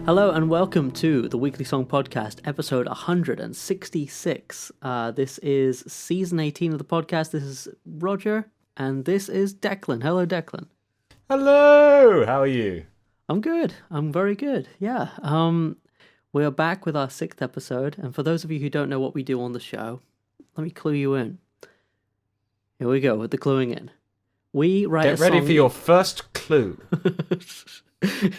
Hello and welcome to the Weekly Song Podcast, episode 166. This is season 18 of the podcast. This is Roger, and this is Declan. Hello, Declan. Hello! How are you? I'm good. I'm very good. Yeah. We are back with our sixth episode, and for those of you who don't know what we do on the show, let me clue you in. Here we go with the cluing in. We write Get ready for your first clue.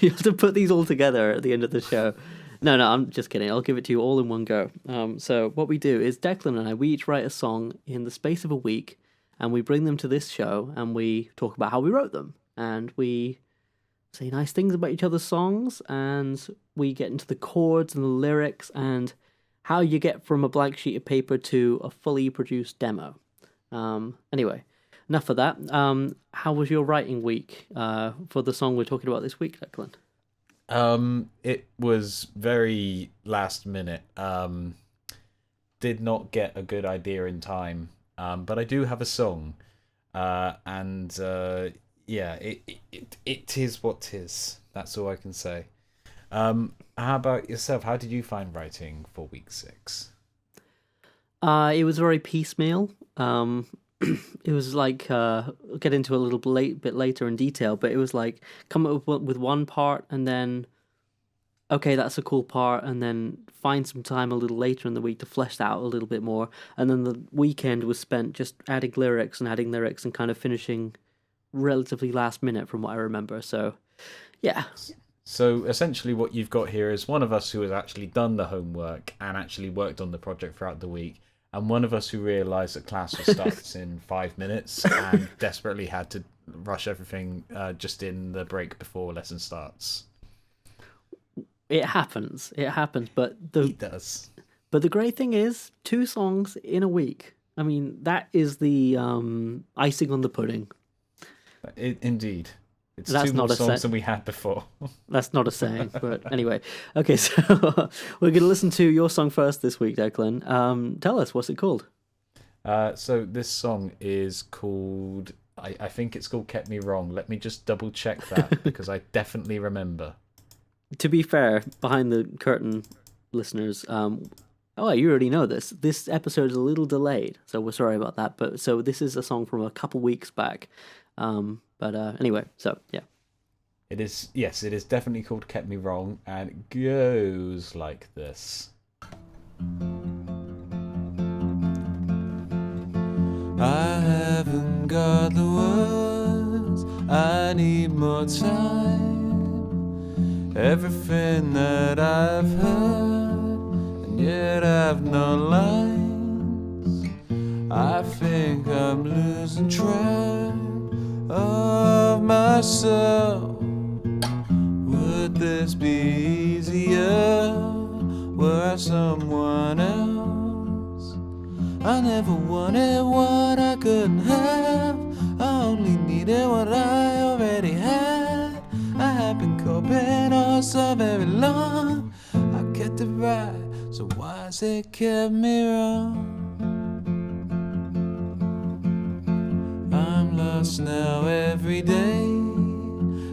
You have to put these all together at the end of the show. No, I'm just kidding. I'll give it to you all in one go. So what we do is Declan and I, we each write a song in the space of a week, and we bring them to this show, and we talk about how we wrote them, and we say nice things about each other's songs, and we get into the chords and the lyrics, and how you get from a blank sheet of paper to a fully produced demo. Anyway. Enough of that. How was your writing week for the song we're talking about this week, Declan? It was very last minute. Did not get a good idea in time. But I do have a song. It is what 'tis. That's all I can say. How about yourself? How did you find writing for week 6? It was very piecemeal. It was like, get into a little bit later in detail, but it was like, come up with one part, and then, okay, that's a cool part, and then find some time a little later in the week to flesh that out a little bit more, and then the weekend was spent just adding lyrics and kind of finishing relatively last minute from what I remember, so, yeah. So essentially what you've got here is one of us who has actually done the homework and actually worked on the project throughout the week, and one of us who realised that class starts in 5 minutes and desperately had to rush everything just in the break before lesson starts. It happens, but It does. But the great thing is, 2 songs in a week. I mean, that is the icing on the pudding. Indeed. It's That's 2 more not a songs than we had before. That's not a saying, but anyway. Okay, so we're going to listen to your song first this week, Declan. Tell us, what's it called? So this song is called, I think it's called Kept Me Wrong. Let me just double check that because I definitely remember. To be fair, behind the curtain, listeners, you already know this. This episode is a little delayed, so we're sorry about that. But so this is a song from a couple weeks back. Anyway, so yeah. It is definitely called Kept Me Wrong, and it goes like this. I haven't got the words, I need more time. Everything that I've heard, and yet I've no lines. I think I'm losing track of myself. Would this be easier were I someone else? I never wanted what I couldn't have. I only needed what I already had. I have been coping all so very long. I kept it right, so why has it kept me wrong? I'm lost now every day.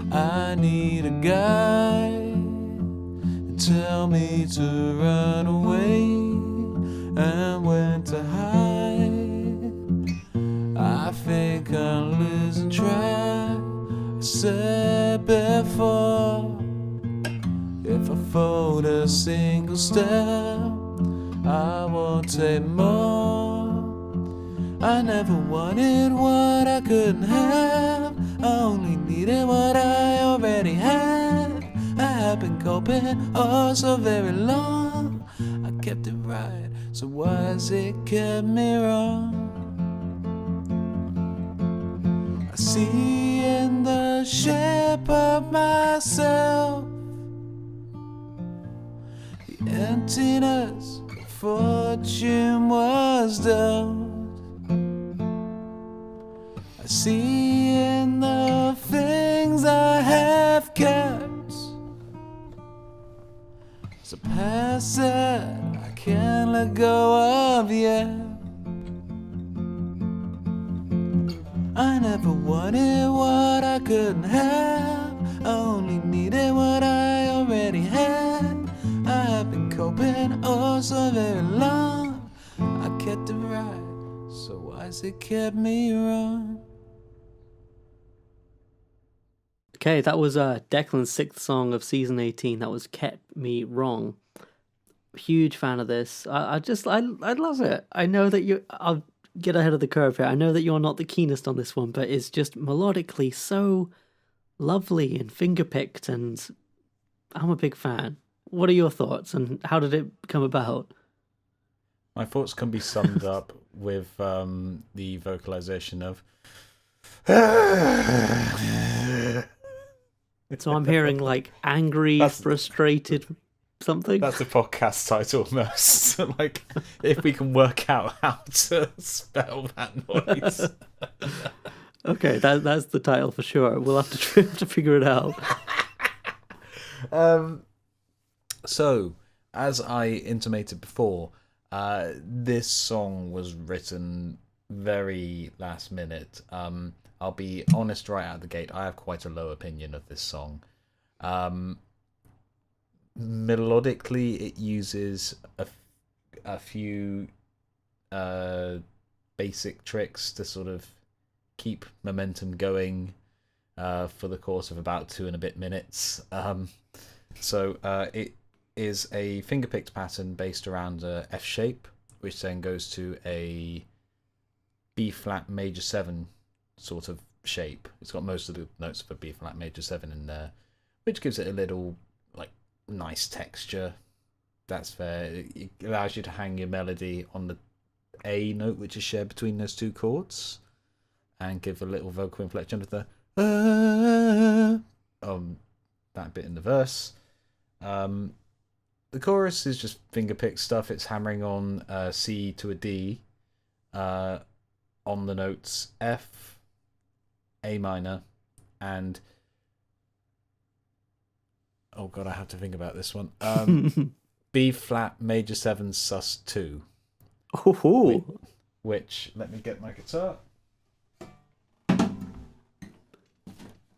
I need a guide to tell me to run away and when to hide. I think I'm losing track. I said before, if I fold a single step, I won't take more. I never wanted what I couldn't have. I only needed what I already had. I have been coping oh so very long. I kept it right, so why has it kept me wrong? I see in the shape of myself the emptiness fortune was dealt. I see in the things I have kept it's a past that I can't let go of yet. I never wanted what I couldn't have. I only needed what I already had. that kept me wrong. Okay, that was Declan's 6th song of season 18. That was Kept Me Wrong. Huge fan of this. I love it. I know that I'll get ahead of the curve here. I know that you're not the keenest on this one, but it's just melodically so lovely and finger-picked, and I'm a big fan. What are your thoughts, and how did it come about? My thoughts can be summed up with the vocalization of. So I'm hearing like angry, frustrated something. That's the podcast title almost. Like, if we can work out how to spell that noise. Okay, that's the title for sure. We'll have to figure it out. So, as I intimated before, this song was written very last minute. I'll be honest right out of the gate, I have quite a low opinion of this song. Melodically, it uses a few basic tricks to sort of keep momentum going for the course of about 2 and a bit minutes. So it is a finger-picked pattern based around a F shape, which then goes to a B-flat major 7 sort of shape. It's got most of the notes of a B-flat major 7 in there, which gives it a little like nice texture. That's fair. It allows you to hang your melody on the A note, which is shared between those two chords, and give a little vocal inflection of the that bit in the verse. The chorus is just finger-picked stuff. It's hammering on C to a D on the notes F, A minor, and oh god, I have to think about this one. B flat major 7 sus 2. Ooh. Which, let me get my guitar.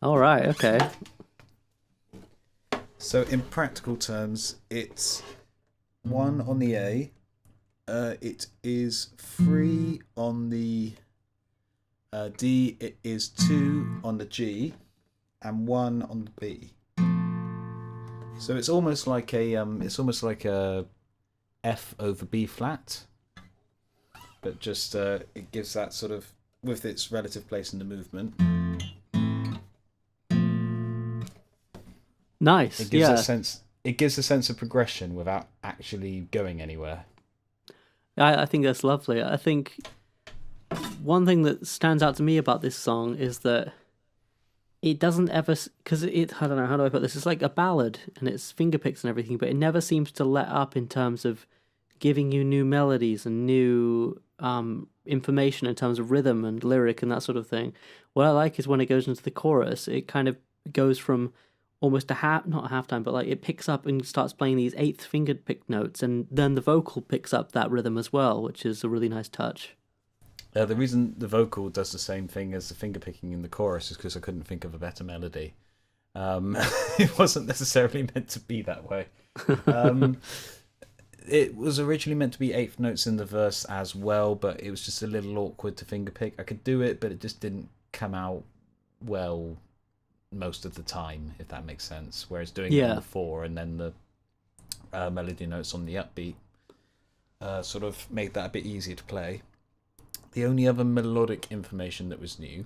All right, okay. So in practical terms, it's 1 on the A, it is 3 on the D, it is 2 on the G, and 1 on the B. So it's almost like a F over B flat, but just it gives that sort of, with its relative place in the movement. Nice. It gives a sense of progression without actually going anywhere. I think that's lovely. I think one thing that stands out to me about this song is that it doesn't ever, because I don't know, how do I put this? It's like a ballad and it's fingerpicks and everything, but it never seems to let up in terms of giving you new melodies and new information in terms of rhythm and lyric and that sort of thing. What I like is when it goes into the chorus, it kind of goes from almost not a halftime, but like it picks up and starts playing these 8th finger pick notes, and then the vocal picks up that rhythm as well, which is a really nice touch. The reason the vocal does the same thing as the finger picking in the chorus is because I couldn't think of a better melody. It wasn't necessarily meant to be that way. It was originally meant to be 8th notes in the verse as well, but it was just a little awkward to finger pick. I could do it, but it just didn't come out well most of the time, if that makes sense. Whereas doing it on the 4 and then the melody notes on the upbeat sort of made that a bit easier to play. The only other melodic information that was new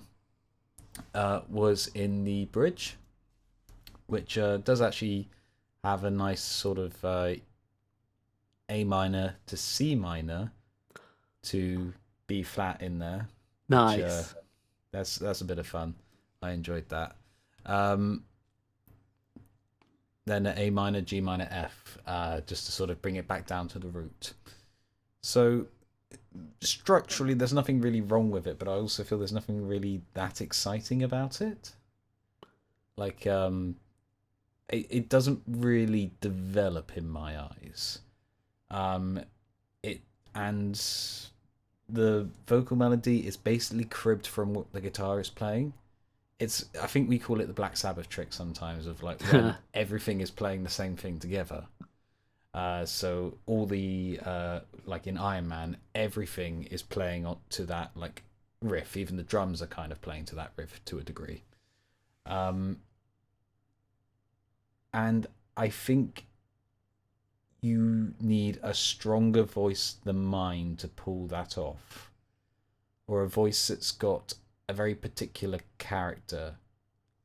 was in the bridge, which does actually have a nice sort of A minor to C minor to B flat in there. Nice. Which, that's a bit of fun. I enjoyed that. Then A minor, G minor, F, just to sort of bring it back down to the root. So structurally, there's nothing really wrong with it, but I also feel there's nothing really that exciting about it. Like, it doesn't really develop in my eyes. And the vocal melody is basically cribbed from what the guitar is playing. I think we call it the Black Sabbath trick sometimes, of like when everything is playing the same thing together. So all the like in Iron Man, everything is playing on to that like riff. Even the drums are kind of playing to that riff to a degree. And I think you need a stronger voice than mine to pull that off, or a voice that's got a very particular character.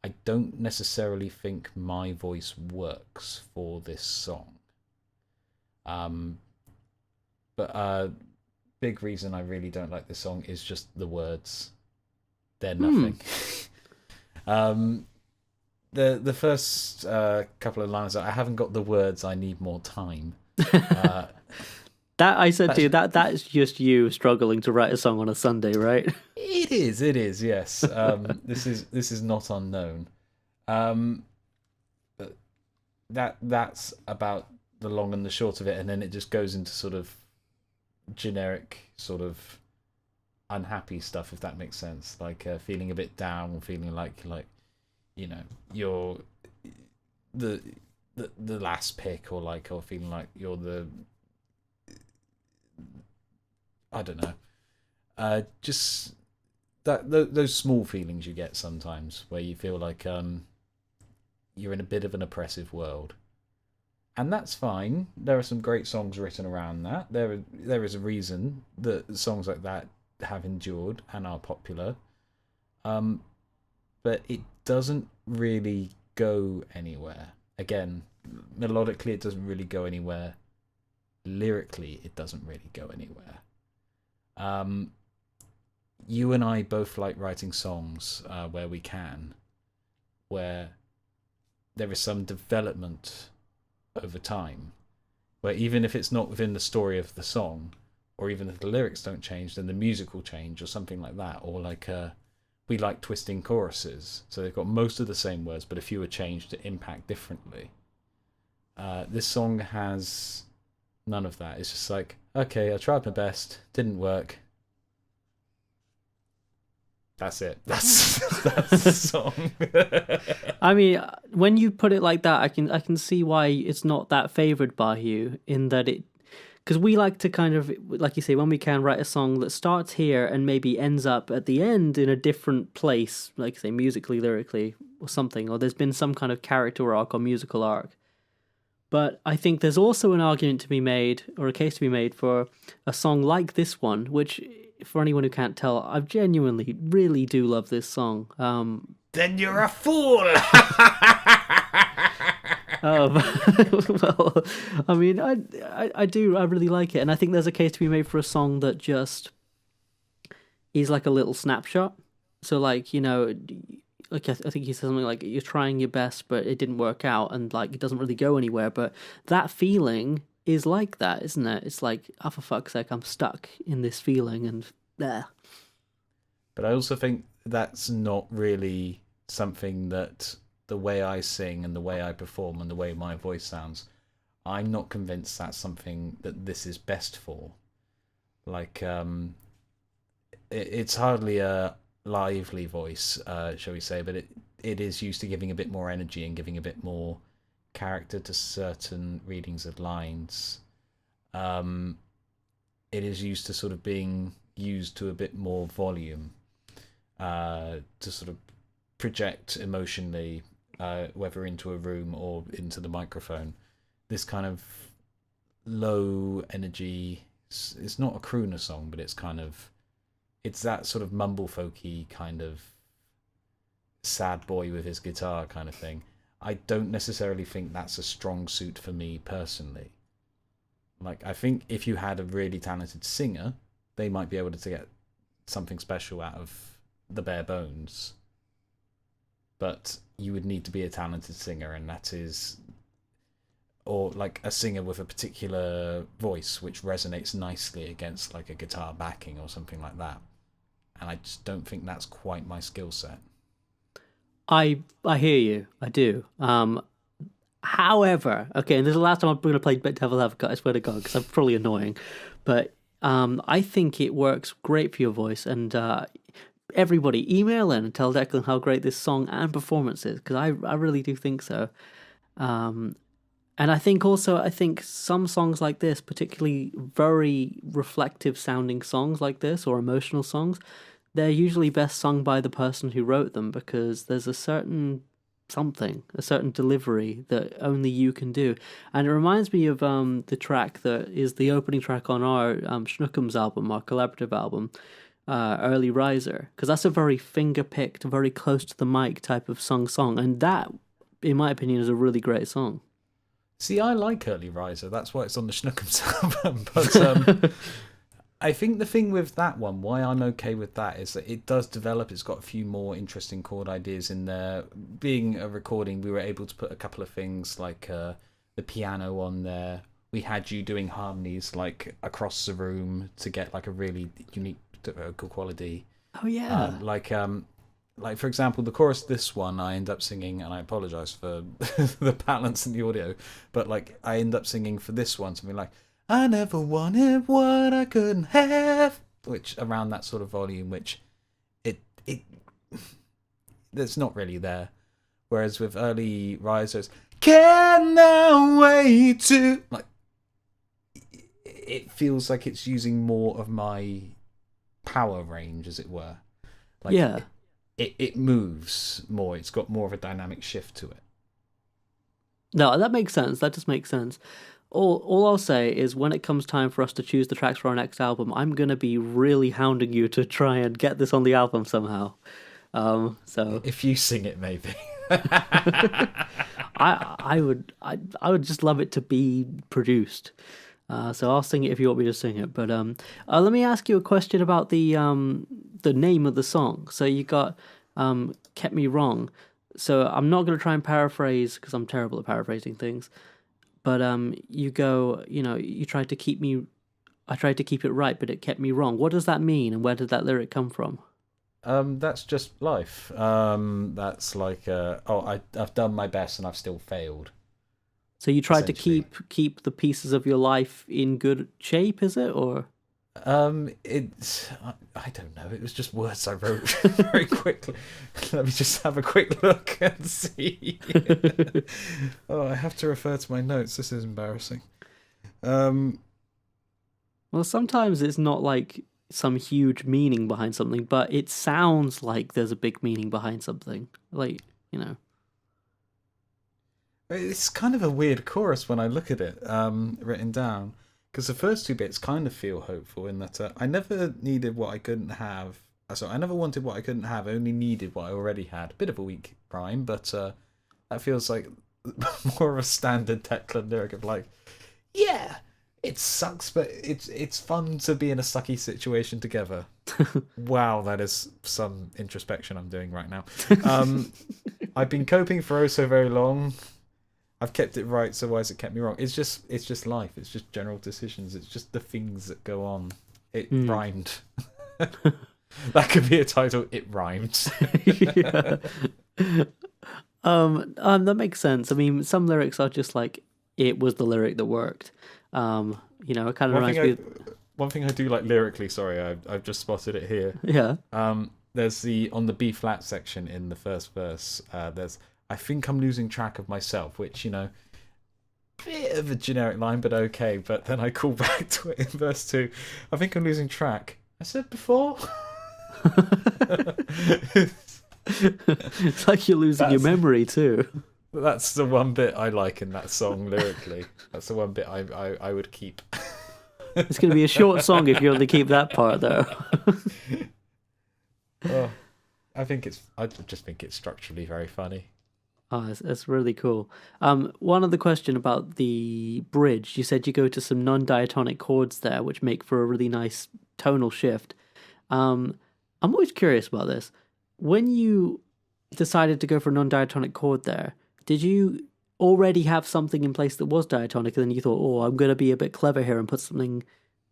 I don't necessarily think my voice works for this song. But big reason I really don't like this song is just the words. They're nothing. The first couple of lines, I haven't got the words, I need more time. That I said to you, that's just you struggling to write a song on a Sunday, right? It is, yes. This is not unknown. But that's about the long and the short of it, and then it just goes into sort of generic, sort of unhappy stuff, if that makes sense. Like feeling a bit down, feeling like you're the last pick, or feeling like you're the, I don't know, just those small feelings you get sometimes where you feel like you're in a bit of an oppressive world, and that's fine. There are some great songs written around that. There is a reason that songs like that have endured and are popular, but it doesn't really go anywhere. Again, melodically it doesn't really go anywhere. Lyrically it doesn't really go anywhere. You and I both like writing songs where we can, where there is some development over time, where even if it's not within the story of the song, or even if the lyrics don't change, then the music will change, or something like that. Or we like twisting choruses, so they've got most of the same words, but a few are changed to impact differently. This song has none of that. It's just like, okay, I tried my best, didn't work. That's it. That's the song. I mean, when you put it like that, I can see why it's not that favoured by you, in that it, because we like to kind of, like you say, when we can, write a song that starts here and maybe ends up at the end in a different place, like say musically, lyrically, or something, or there's been some kind of character arc or musical arc. But I think there's also an argument to be made, or a case to be made, for a song like this one, which, for anyone who can't tell, I genuinely really do love this song. Then you're a fool! Well, I mean, I do, I really like it. And I think there's a case to be made for a song that just is like a little snapshot. So, like, like I think he says something like, you're trying your best, but it didn't work out, and like it doesn't really go anywhere. But that feeling is like that, isn't it? It's like, oh, for fuck's sake, I'm stuck in this feeling, and there. But I also think that's not really something that the way I sing and the way I perform and the way my voice sounds, I'm not convinced that's something that this is best for. Like, it's hardly a lively voice, shall we say, but it is used to giving a bit more energy and giving a bit more character to certain readings of lines. It is used to sort of being used to a bit more volume, to sort of project emotionally, whether into a room or into the microphone. This kind of low energy, it's not a crooner song, but it's that sort of mumblefolky kind of sad boy with his guitar kind of thing. I don't necessarily think that's a strong suit for me personally. Like, I think if you had a really talented singer, they might be able to get something special out of the bare bones. But you would need to be a talented singer, and that is, or like a singer with a particular voice which resonates nicely against like a guitar backing or something like that. And I just don't think that's quite my skill set. I hear you. I do. However, okay, and this is the last time I'm going to play Devil's Advocate, I swear to God, because I'm probably annoying. But I think it works great for your voice. And everybody, email in and tell Declan how great this song and performance is, because I really do think so. And I think some songs like this, particularly very reflective sounding songs like this, or emotional songs, they're usually best sung by the person who wrote them because there's a certain something, a certain delivery that only you can do. And it reminds me of the track that is the opening track on our Schnookums album, our collaborative album, Early Riser, because that's a very finger-picked, very close to the mic type of song, and that, in my opinion, is a really great song. See, I like Early Riser. That's why it's on the Schnookums album. But I think the thing with that one, why I'm okay with that, is that it does develop. It's got a few more interesting chord ideas in there. Being a recording, we were able to put a couple of things like the piano on there. We had you doing harmonies like across the room to get like a really unique, good quality. Oh yeah. Like for example, the chorus of this one, I end up singing, and I apologise for the balance in the audio, but like I end up singing for this one something like, I never wanted what I couldn't have, which around that sort of volume, which it that's not really there. Whereas with Early Risers, can I wait to, like, it feels like it's using more of my power range, as it were. Like, yeah. It moves more. It's got more of a dynamic shift to it. No, that makes sense. That does make sense. All I'll say is when it comes time for us to choose the tracks for our next album, I'm going to be really hounding you to try and get this on the album somehow. So if you sing it, maybe. I would just love it to be produced. So I'll sing it if you want me to sing it. But let me ask you a question about the name of the song. So you got Kept Me Wrong. So I'm not going to try and paraphrase because I'm terrible at paraphrasing things. But you go, you tried to keep me. I tried to keep it right, but it kept me wrong. What does that mean, and where did that lyric come from? That's just life. That's like, I've done my best and I've still failed. So you tried to keep the pieces of your life in good shape, is it, or? It's I don't know. It was just words I wrote very quickly. Let me just have a quick look and see. Oh, I have to refer to my notes. This is embarrassing. Well, sometimes it's not like some huge meaning behind something, but it sounds like there's a big meaning behind something. Like, It's kind of a weird chorus when I look at it, written down. Because the first two bits kind of feel hopeful in that I never needed what I couldn't have. So I never wanted what I couldn't have, I only needed what I already had. A bit of a weak rhyme, but that feels like more of a standard Declan lyric of like, yeah, it sucks, but it's fun to be in a sucky situation together. Wow, that is some introspection I'm doing right now. I've been coping for so very long. I've kept it right, so why has it kept me wrong? It's just life. It's just general decisions. It's just the things that go on. It rhymed. That could be a title. It rhymed. That makes sense. I mean, some lyrics are just like, it was the lyric that worked. It kind of reminds me. One thing I do like lyrically. Sorry, I've just spotted it here. Yeah. There's on the B flat section in the first verse. There's, I think I'm losing track of myself, which, bit of a generic line, but okay. But then I call back to it in verse 2. I think I'm losing track. I said before. It's like you're losing your memory too. That's the one bit I like in that song lyrically. That's the one bit I would keep. It's going to be a short song if you only keep that part, though. Oh, I just think it's structurally very funny. Oh, that's really cool. One other question about the bridge. You said you go to some non-diatonic chords there, which make for a really nice tonal shift. I'm always curious about this. When you decided to go for a non-diatonic chord there, did you already have something in place that was diatonic, and then you thought, oh, I'm going to be a bit clever here and put something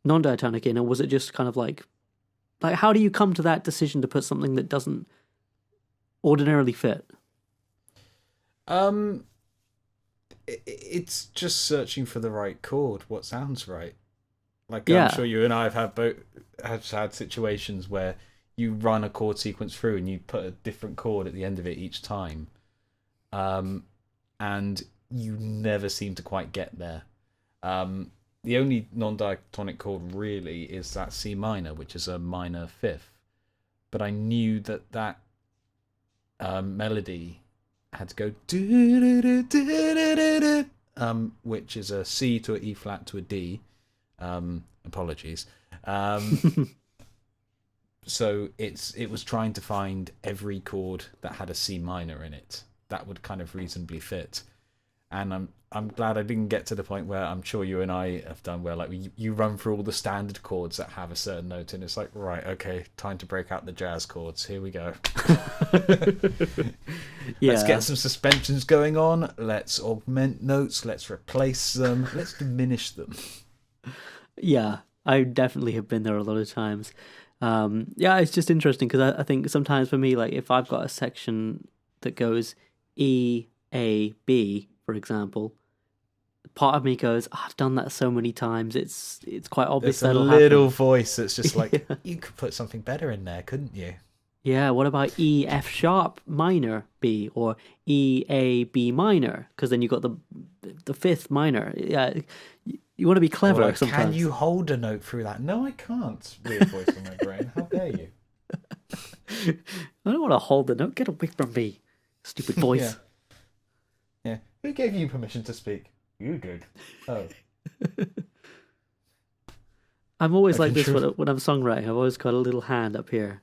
non-diatonic in, or was it just kind of like how do you come to that decision to put something that doesn't ordinarily fit? It's just searching for the right chord, what sounds right. Like, yeah. I'm sure you and I have had situations where you run a chord sequence through and you put a different chord at the end of it each time, and you never seem to quite get there. The only non-diatonic chord really is that C minor, which is a minor fifth. but I knew that melody had to go do, which is a C to an E flat to a D. Apologies. So it was trying to find every chord that had a C minor in it that would kind of reasonably fit. And I'm glad I didn't get to the point where I'm sure you and I have done, where like you run through all the standard chords that have a certain note, and it's like, right, okay, time to break out the jazz chords. Here we go. Yeah. Let's get some suspensions going on. Let's augment notes. Let's replace them. Let's diminish them. Yeah, I definitely have been there a lot of times. Yeah, it's just interesting because I think sometimes for me, like if I've got a section that goes E, A, B, for example, part of me goes, I've done that so many times. It's quite obvious. There's a little voice that's just like, you could put something better in there, couldn't you? Yeah, what about E, F sharp minor B, or E, A, B minor? Because then you've got the fifth minor. Yeah, you want to be clever Like, sometimes. can you hold a note through that? No, I can't. Weird voice in my brain. How dare you? I don't want to hold the note. Get away from me, stupid voice. Yeah. Who gave you permission to speak? You did. Oh. I'm always like this when I'm songwriting. I've always got a little hand up here.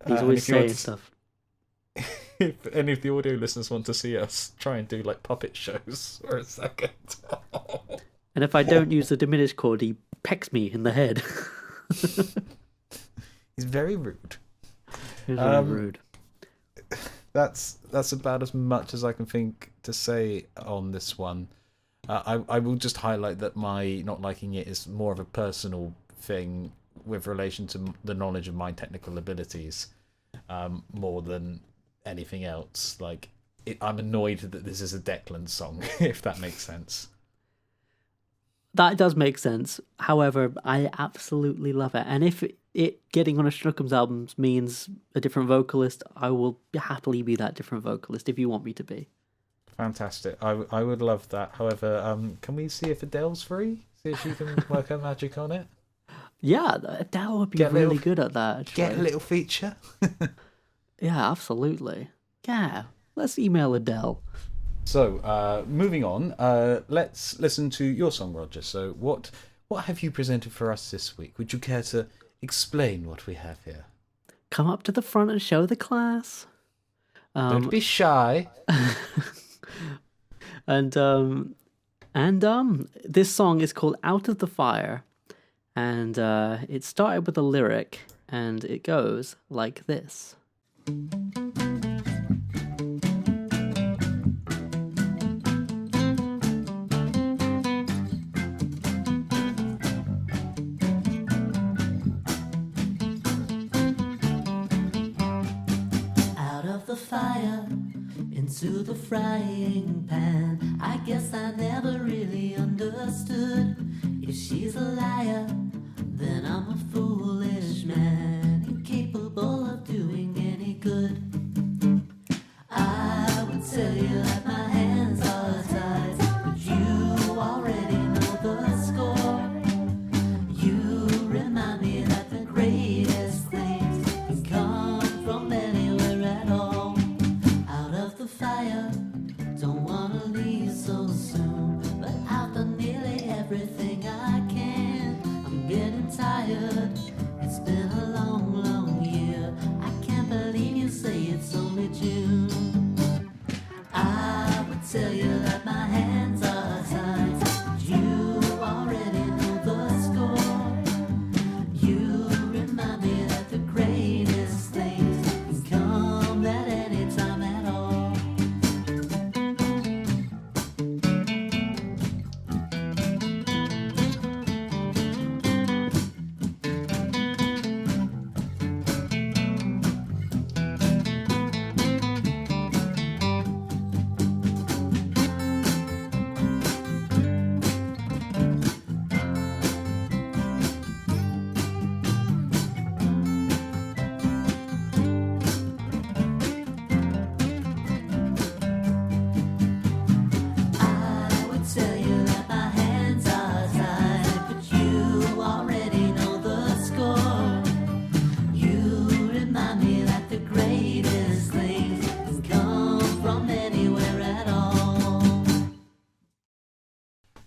He's always saying stuff. If any of the audio listeners want to see us try and do like puppet shows for a second. And if I don't use the diminished chord, he pecks me in the head. He's very rude. He's very rude. That's about as much as I can think to say on this one. I will just highlight that my not liking it is more of a personal thing with relation to the knowledge of my technical abilities, more than anything else. Like, I'm annoyed that this is a Declan song, if that makes sense. That does make sense. However, I absolutely love it. And if it getting on a Schnookums album means a different vocalist, I will happily be that different vocalist if you want me to be. Fantastic. I would love that. However, can we see if Adele's free? See if she can work her magic on it? Yeah, Adele would be really good at that. Actually. Get a little feature. Yeah, absolutely. Yeah, let's email Adele. So, moving on, let's listen to your song, Roger. So, what have you presented for us this week? Would you care to explain what we have here? Come up to the front and show the class. Don't be shy. And this song is called Out of the Fire, and it started with a lyric, and it goes like this. Out of the fire, into the frying pan. I guess I never really understood. If she's a liar, then I'm a foolish man, incapable of doing any good. I would tell you that my hands are tied, but you already know the score. You remind me that the greatest things can come from anywhere at all. Out of the fire, don't wanna leave so soon, but I've done nearly everything I can. I'm getting tired, it's been a long, long year. I can't believe you say it's only June. I would tell you that my hands are tied, but you already know the score. You remind me that the greatest things can come at any time at all.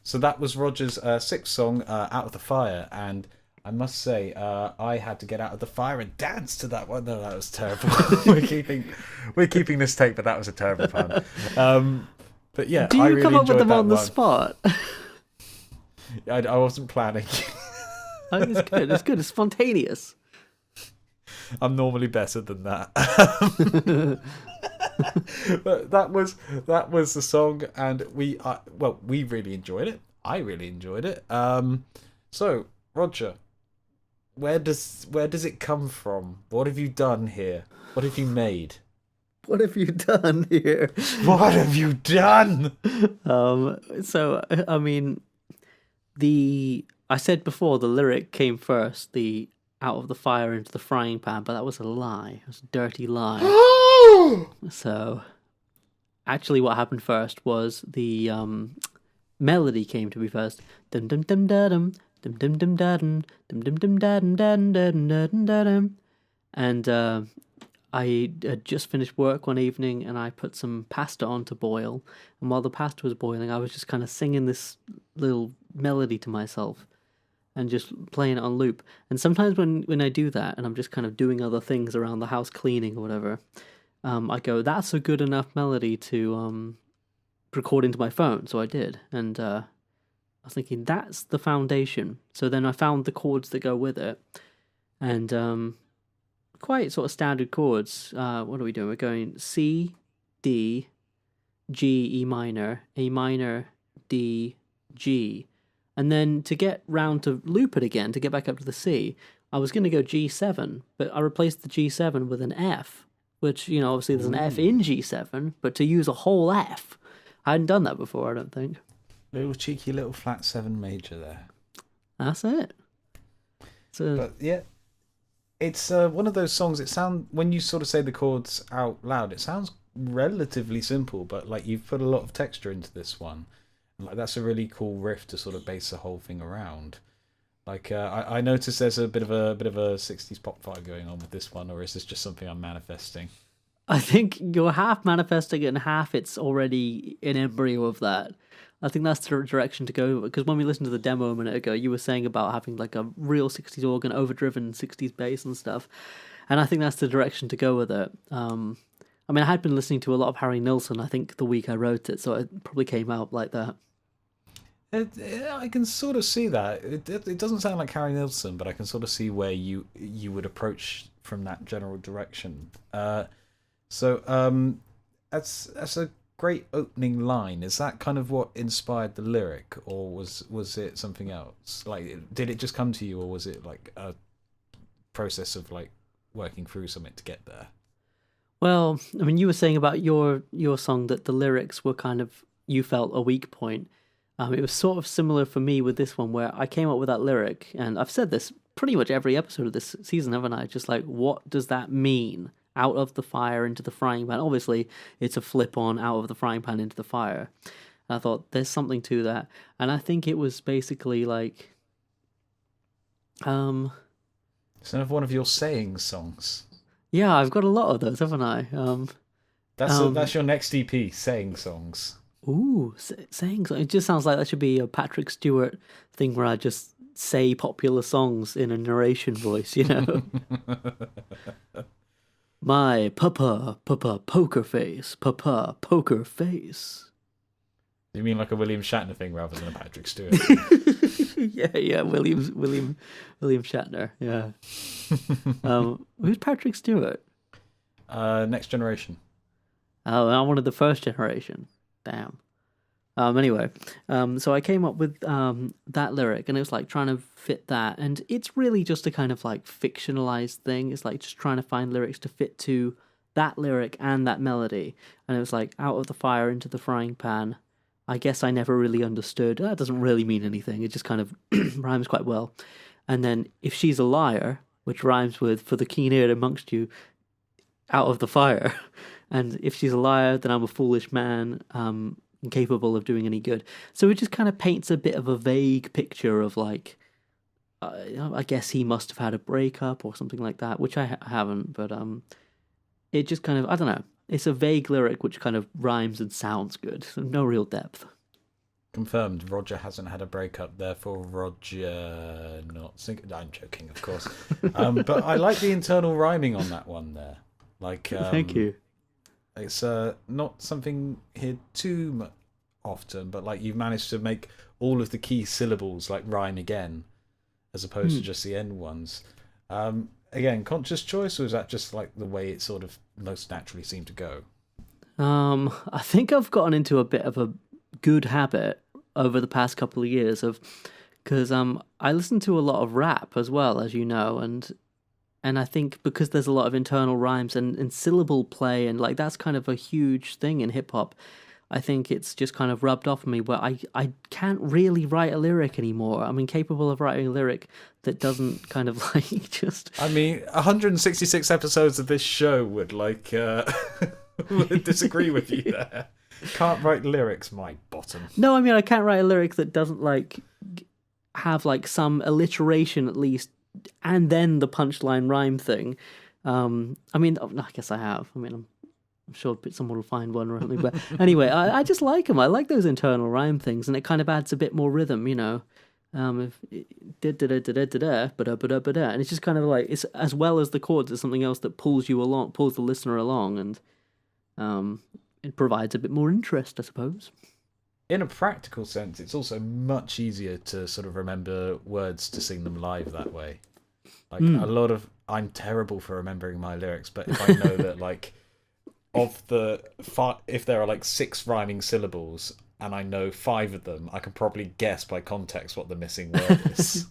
So that was Roger's sixth song, Out of the Fire, and I must say, I had to get out of the fire and dance to that one. No, that was terrible. we're keeping this tape, but that was a terrible pun. But yeah, Do you I really come up with enjoyed them that on the one. spot? I wasn't planning. Oh, it's good. It's good. It's spontaneous. I'm normally better than that. But that was the song, and we really enjoyed it. I really enjoyed it. So Roger, where does it come from? What have you done here? What have you made? What have you done here? What have you done? So I mean, I said before the lyric came first, the out of the fire into the frying pan, but that was a lie. It was a dirty lie. So actually what happened first was the melody came to me first. Dum dum dum da dum dum dum dum da dum dum dum dum da dum da dum da dum da dum da dum. And I had just finished work one evening and I put some pasta on to boil, and while the pasta was boiling I was just kind of singing this little melody to myself and just playing it on loop. And sometimes when I do that and I'm just kind of doing other things around the house, cleaning or whatever, I go, that's a good enough melody to record into my phone. So I did, and I was thinking that's the foundation. So then I found the chords that go with it, and quite sort of standard chords. What are we doing? We're going C, D, G, E minor, A minor, D, G. And then to get round to loop it again, to get back up to the C, I was going to go G7, but I replaced the G7 with an F, which, you know, obviously there's an F in G7, but to use a whole F, I hadn't done that before, I don't think. Little cheeky little flat 7 major there. That's it. But yeah, it's one of those songs. When you sort of say the chords out loud, it sounds relatively simple, but like you've put a lot of texture into this one. Like that's a really cool riff to sort of base the whole thing around. Like I noticed there's a bit of a 60s pop vibe going on with this one, or is this just something I'm manifesting? I think you're half manifesting it and half it's already an embryo of that. I think that's the direction to go, because when we listened to the demo a minute ago, you were saying about having like a real 60s organ, overdriven 60s bass and stuff, and I think that's the direction to go with it. I mean, I had been listening to a lot of Harry Nilsson, I think, the week I wrote it, so it probably came out like that. I can sort of see that. It doesn't sound like Harry Nilsson, but I can sort of see where you would approach from that general direction. So that's a great opening line. Is that kind of what inspired the lyric, or was it something else? Like, did it just come to you, or was it like a process of like working through something to get there? Well, I mean, you were saying about your song that the lyrics were kind of, you felt, a weak point. It was sort of similar for me with this one, where I came up with that lyric, and I've said this pretty much every episode of this season, haven't I? Just like, what does that mean? Out of the fire into the frying pan. Obviously, it's a flip on out of the frying pan into the fire. And I thought, there's something to that. And I think it was basically like... It's another one of your saying songs. Yeah, I've got a lot of those, haven't I? That's your next EP, saying songs. Ooh, saying songs. It just sounds like that should be a Patrick Stewart thing where I just say popular songs in a narration voice, you know? My papa poker face, papa poker face. You mean like a William Shatner thing rather than a Patrick Stewart? yeah, William Shatner. Yeah. Who's Patrick Stewart? Next Generation. Oh, I wanted the first generation. Damn. Anyway, so I came up with that lyric, and it was like trying to fit that, and it's really just a kind of like fictionalized thing. It's like just trying to find lyrics to fit to that lyric and that melody, and it was like out of the fire into the frying pan. I guess I never really understood. That doesn't really mean anything. It just kind of rhymes quite well. And then if she's a liar, which rhymes with for the keen-eared amongst you, out of the fire. And if she's a liar, then I'm a foolish man, incapable of doing any good. So it just kind of paints a bit of a vague picture of like, I guess he must have had a breakup or something like that, which I haven't, but it just kind of, I don't know. It's a vague lyric which kind of rhymes and sounds good. So no real depth. Confirmed, Roger hasn't had a breakup, therefore Roger not singing. I'm joking, of course. But I like the internal rhyming on that one there. Like, Thank you. It's not something here too often, but like you've managed to make all of the key syllables like rhyme again, as opposed to just the end ones. Again, conscious choice, or is that just like the way it sort of most naturally seemed to go? I think I've gotten into a bit of a good habit over the past couple of years of, because I listen to a lot of rap as well, as you know, and I think because there's a lot of internal rhymes and syllable play, and like that's kind of a huge thing in hip hop. I think it's just kind of rubbed off on me where I can't really write a lyric anymore. I'm incapable of writing a lyric that doesn't kind of like just... I mean, 166 episodes of this show would like would disagree with you there. Can't write lyrics, my bottom. No, I mean, I can't write a lyric that doesn't like have like some alliteration at least, and then the punchline rhyme thing. I mean, I guess I have. I mean, I'm sure someone will find one or something. But anyway, I just like them. I like those internal rhyme things, and it kind of adds a bit more rhythm, you know. If da da da da da da ba da ba da, and it's just kind of like, it's as well as the chords, it's something else that pulls you along, pulls the listener along, and it provides a bit more interest, I suppose. In a practical sense, it's also much easier to sort of remember words to sing them live that way. Like a lot of, I'm terrible for remembering my lyrics, but if I know that like of the if there are like 6 rhyming syllables and I know 5 of them, I can probably guess by context what the missing word is.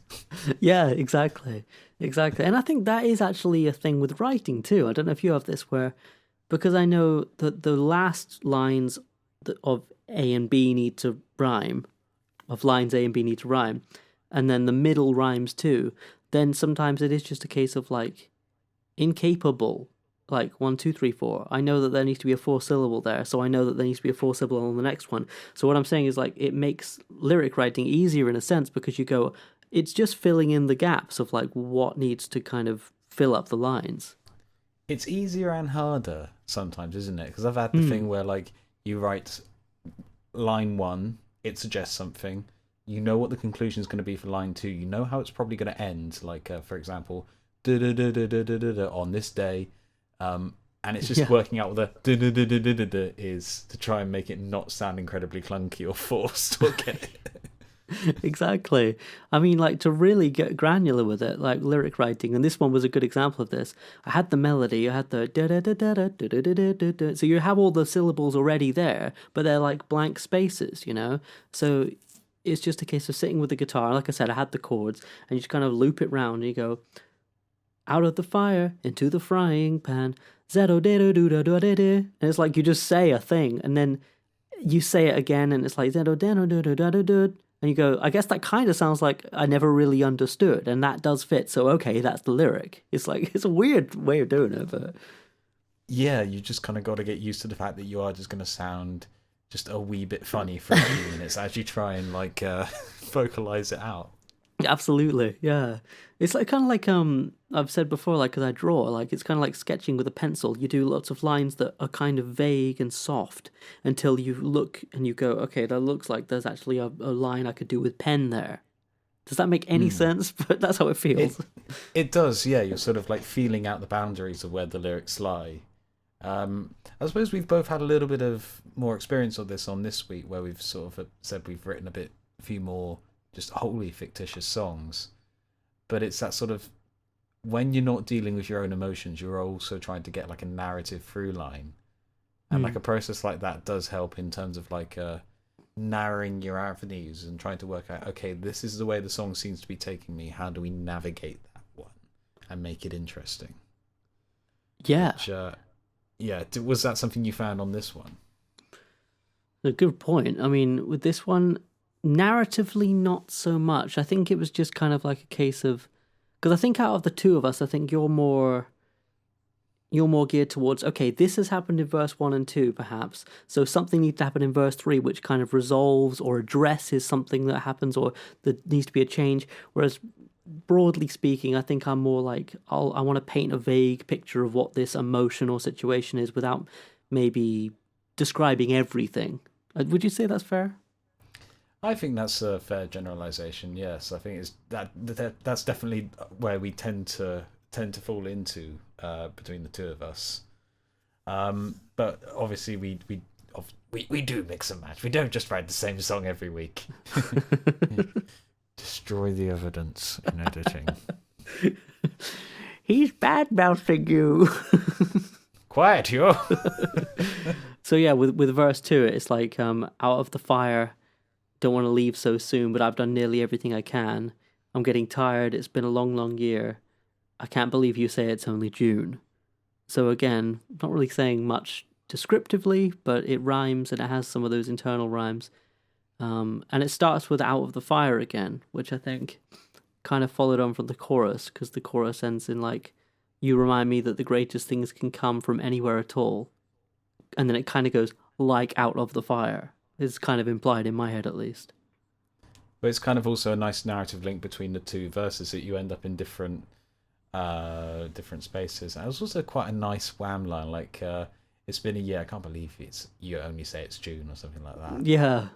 Yeah, exactly. And I think that is actually a thing with writing too. I don't know if you have this where, because I know that the last lines of A and B need to rhyme, of lines A and B need to rhyme, and then the middle rhymes too, then sometimes it is just a case of like incapable, like 1, 2, 3, 4. I know that there needs to be a 4-syllable there, so I know that there needs to be a 4-syllable on the next one. So what I'm saying is like it makes lyric writing easier in a sense, because you go, it's just filling in the gaps of like what needs to kind of fill up the lines. It's easier and harder sometimes, isn't it? Because I've had the thing where like you write line 1, it suggests something. You know what the conclusion is going to be for line 2. You know how it's probably going to end. Like, for example, on this day. And it's just working out what the is to try and make it not sound incredibly clunky or forced or get it. Exactly. I mean, like, to really get granular with it, like lyric writing, and this one was a good example of this. I had the melody, I had the da da da da da da da da da da. So you have all the syllables already there, but they're like blank spaces, you know? So it's just a case of sitting with the guitar. Like I said, I had the chords, and you just kind of loop it round, and you go, out of the fire, into the frying pan, zero da da da da da da. And it's like you just say a thing, and then you say it again, and it's like zero da da da da da da. And you go, I guess that kind of sounds like I never really understood, and that does fit. So okay, that's the lyric. It's like, it's a weird way of doing it, but yeah, you just kind of got to get used to the fact that you are just going to sound just a wee bit funny for a few minutes as you try and like vocalize it out. absolutely, yeah. It's like kind of like I've said before, like, because I draw, like it's kind of like sketching with a pencil. You do lots of lines that are kind of vague and soft until you look and you go, okay, that looks like there's actually a line I could do with pen there. Does that make any sense? But that's how it feels. It does, yeah. You're sort of like feeling out the boundaries of where the lyrics lie. I suppose we've both had a little bit of more experience of this on this week, where we've sort of said we've written a few more just wholly fictitious songs. But it's that sort of, when you're not dealing with your own emotions, you're also trying to get like a narrative through line. And like a process like that does help in terms of like narrowing your avenues and trying to work out, okay, this is the way the song seems to be taking me. How do we navigate that one and make it interesting? Yeah. Which, yeah, was that something you found on this one? A good point. I mean, with this one, narratively, not so much. I think it was just kind of like a case of, because I think out of the two of us, I think you're more geared towards, okay, this has happened in verse 1 and 2, perhaps, so something needs to happen in verse 3 which kind of resolves or addresses something that happens, or there needs to be a change. Whereas broadly speaking, I think I'm more like, I want to paint a vague picture of what this emotion or situation is without maybe describing everything. Would you say that's fair? I think that's a fair generalization. Yes, I think it's that's definitely where we tend to fall into between the two of us. But obviously we do mix and match. We don't just write the same song every week. Destroy the evidence in editing. He's bad mouthing you. Quiet, you. So yeah, with verse 2, it's like out of the fire, don't want to leave so soon, but I've done nearly everything I can. I'm getting tired. It's been a long, long year. I can't believe you say it's only June. So again, not really saying much descriptively, but it rhymes and it has some of those internal rhymes. And it starts with out of the fire again, which I think kind of followed on from the chorus, because the chorus ends in like, you remind me that the greatest things can come from anywhere at all. And then it kind of goes like out of the fire. It's kind of implied in my head, at least. But it's kind of also a nice narrative link between the two verses that you end up in different spaces. And it was also quite a nice wham line, like it's been a year. I can't believe you only say it's June or something like that. Yeah,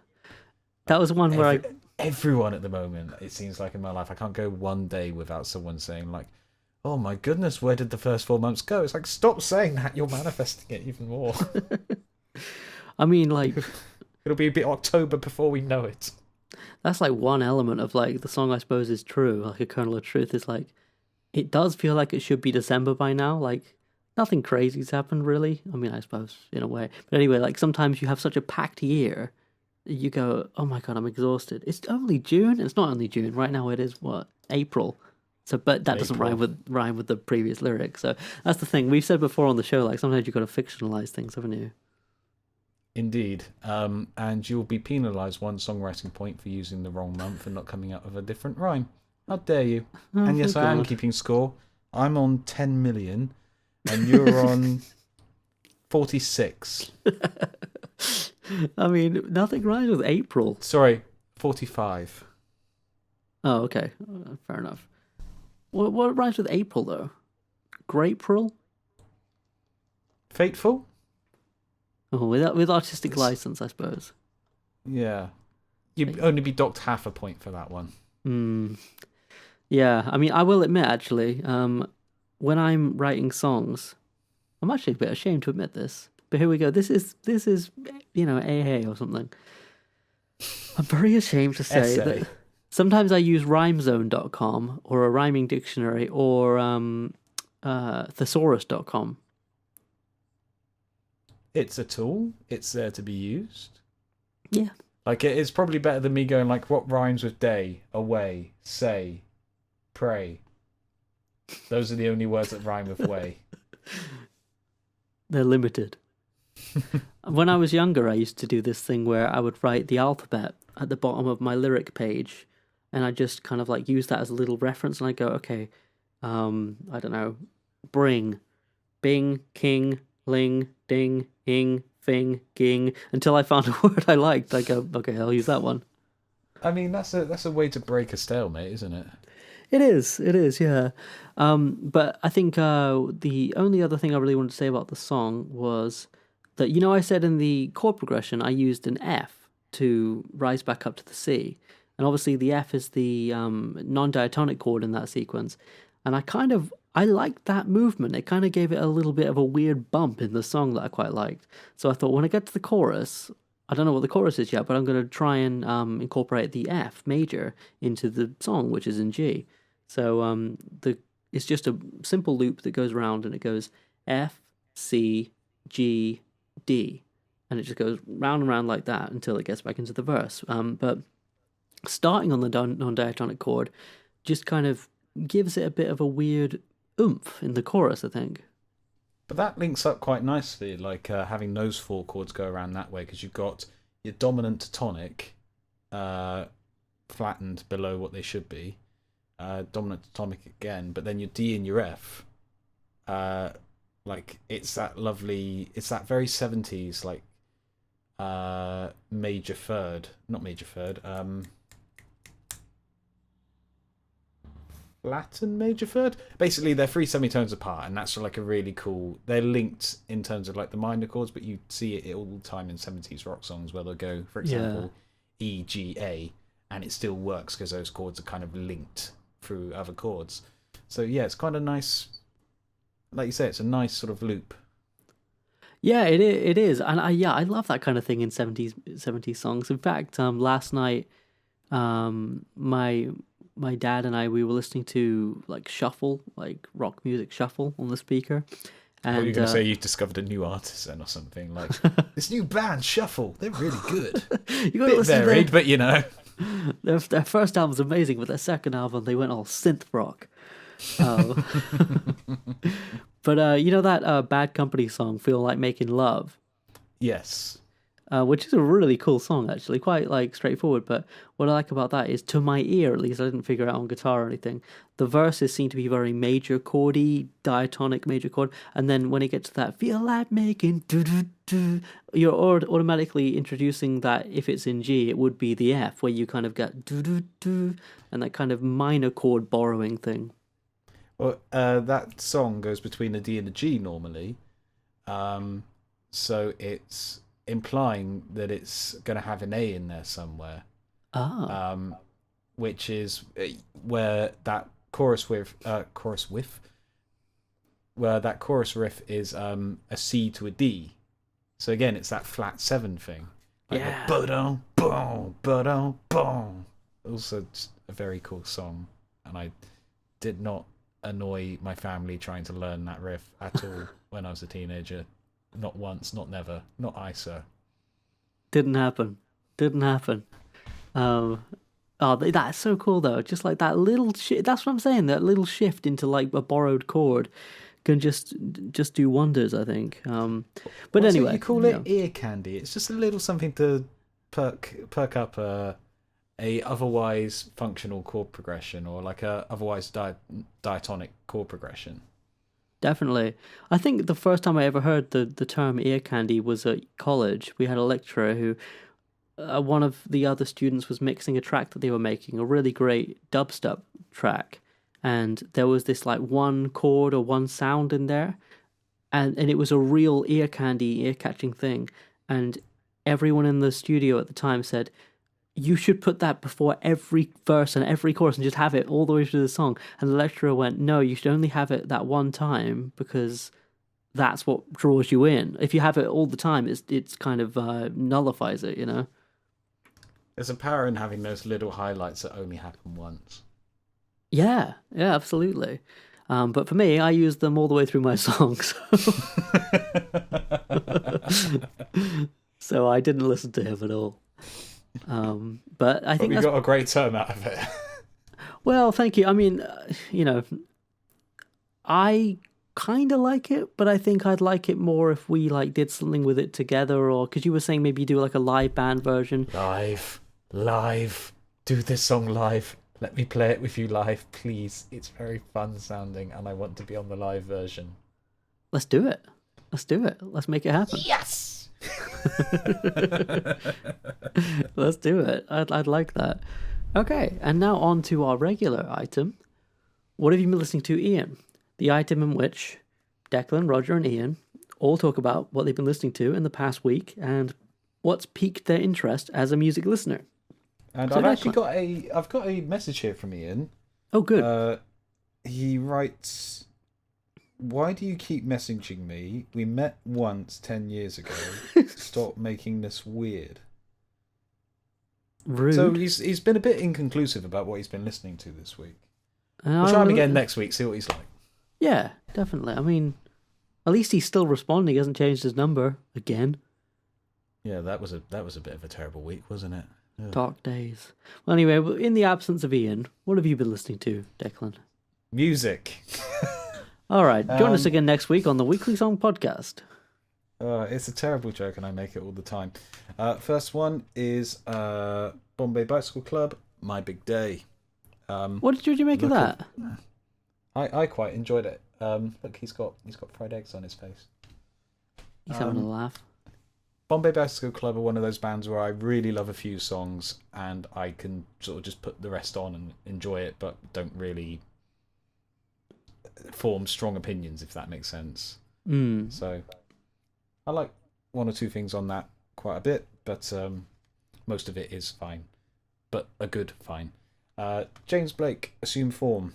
that was one where everyone at the moment, it seems like in my life, I can't go one day without someone saying like, "Oh my goodness, where did the first 4 months go?" It's like, stop saying that. You're manifesting it even more. I mean, like, it'll be a bit October before we know it. That's like one element of like the song, I suppose, is true. Like a kernel of truth is like, it does feel like it should be December by now. Like nothing crazy's happened really. I mean, I suppose in a way, but anyway, like sometimes you have such a packed year, you go, oh my god, I'm exhausted. It's only June. It's not only June right now. It is what, April. So, but that doesn't rhyme with the previous lyric. So that's the thing we've said before on the show. Like sometimes you've got to fictionalize things, haven't you? Indeed. And you'll be penalised 1 songwriting point for using the wrong month and not coming up with a different rhyme. How dare you? Oh, and yes, I am keeping score. I'm on 10 million, and you're on 46. I mean, nothing rhymes with April. Sorry, 45. Oh, okay. Fair enough. What rhymes with April, though? Grapepril? Fateful? Oh, with artistic license, I suppose. Yeah. You'd only be docked half a point for that one. Yeah, I mean, I will admit, actually, when I'm writing songs, I'm actually a bit ashamed to admit this, but here we go. This is AA or something. I'm very ashamed to say that sometimes I use rhymezone.com or a rhyming dictionary or thesaurus.com. It's a tool. It's there to be used. Yeah. Like, it's probably better than me going, like, what rhymes with day, away, say, pray. Those are the only words that rhyme with way. They're limited. When I was younger, I used to do this thing where I would write the alphabet at the bottom of my lyric page, and I just kind of like use that as a little reference, and I go, okay, I don't know, bring, bing, king, ling, ding, ing, fing, ging, until I found a word I liked. I go, okay, I'll use that one. I mean, that's a way to break a stalemate, isn't it? It is, yeah. But I think the only other thing I really wanted to say about the song was that, I said in the chord progression I used an F to rise back up to the C. And obviously the F is the non-diatonic chord in that sequence. And I liked that movement. It kind of gave it a little bit of a weird bump in the song that I quite liked. So I thought when I get to the chorus, I don't know what the chorus is yet, but I'm going to try and incorporate the F major into the song, which is in G. So it's just a simple loop that goes around, and it goes F, C, G, D. And it just goes round and round like that until it gets back into the verse. But starting on the non-diatonic chord just kind of gives it a bit of a weird oomph in the chorus, I think. But that links up quite nicely, like having those 4 chords go around that way, because you've got your dominant to tonic flattened below what they should be, dominant to tonic again, but then your D and your F, like it's that very 70s, like major third, not major third, Latin major third. Basically, they're 3 semitones apart, and that's like a really cool. They're linked in terms of like the minor chords, but you see it all the time in 70s rock songs where they'll go, for example, E, G, A, and it still works because those chords are kind of linked through other chords. So yeah, it's kind of nice. Like you say, it's a nice sort of loop. Yeah, it is, and I love that kind of thing in 70s songs. In fact, last night, my dad and we were listening to like shuffle, like rock music shuffle on the speaker. And you're going to say you've discovered a new artist then or something, like this new band Shuffle. They're really good. You got to listen varied, to but you know, their first album's amazing, but their second album they went all synth rock. But you know that Bad Company song, "Feel Like Making Love"? yes. Which is a really cool song, actually, quite like straightforward. But what I like about that is, to my ear at least, I didn't figure it out on guitar or anything, the verses seem to be very major chordy, diatonic major chord, and then when it gets to that "feel like making do do do," you're automatically introducing that if it's in G, it would be the F, where you kind of get do do do, and that kind of minor chord borrowing thing. Well, that song goes between a D and a G normally, so it's implying that it's going to have an A in there somewhere. Which is where that chorus riff is a C to a D. So again, it's that flat 7 thing. Like yeah. Ba-dum, boom, ba-dum, boom. Also, just a very cool song, and I did not annoy my family trying to learn that riff at all when I was a teenager. Not once, not never, not I, sir. Didn't happen. Oh, that's so cool though. Just like that little that's what I'm saying. That little shift into like a borrowed chord can just do wonders, I think. But anyway, you call it ear candy. It's just a little something to perk up a otherwise functional chord progression, or like a otherwise diatonic chord progression. Definitely. I think the first time I ever heard the term ear candy was at college. We had a lecturer who, one of the other students was mixing a track that they were making, a really great dubstep track. And there was this like one chord or one sound in there. And it was a real ear candy, ear catching thing. And everyone in the studio at the time said, you should put that before every verse and every chorus and just have it all the way through the song. And the lecturer went, no, you should only have it that one time because that's what draws you in. If you have it all the time, it's kind of nullifies it, you know? There's a power in having those little highlights that only happen once. Yeah, absolutely. But for me, I use them all the way through my songs. So I didn't listen to him at all. But I think we got a great term out of it. Well, thank you. I mean, I kind of like it, but I think I'd like it more if we like did something with it together, or because you were saying maybe do like a live band version. Live. Do this song live. Let me play it with you live, please. It's very fun sounding, and I want to be on the live version. Let's do it. Let's make it happen. Yes. Let's do it. I'd like that. Okay, and now on to our regular item. What have you been listening to, Ian? The item in which Declan, Roger, and Ian all talk about what they've been listening to in the past week and what's piqued their interest as a music listener. And so I've got a message here from Ian. Oh, good. He writes, "Why do you keep messaging me? We met once 10 years ago. Stop making this weird." Rude. So he's been a bit inconclusive about what he's been listening to this week. We'll try him again next week, see what he's like. Yeah, definitely. I mean, at least he's still responding. He hasn't changed his number again. Yeah, that was a bit of a terrible week, wasn't it? Ugh. Dark days. Well, anyway, in the absence of Ian, what have you been listening to, Declan? Music. All right, join us again next week on the Weekly Song Podcast. It's a terrible joke, and I make it all the time. First one is Bombay Bicycle Club, My Big Day. What did you make of that? I quite enjoyed it. Look, he's got fried eggs on his face. He's having a laugh. Bombay Bicycle Club are one of those bands where I really love a few songs, and I can sort of just put the rest on and enjoy it, but don't really form strong opinions, if that makes sense. So I like one or two things on that quite a bit, but most of it is fine, but a good fine. James Blake, Assume Form.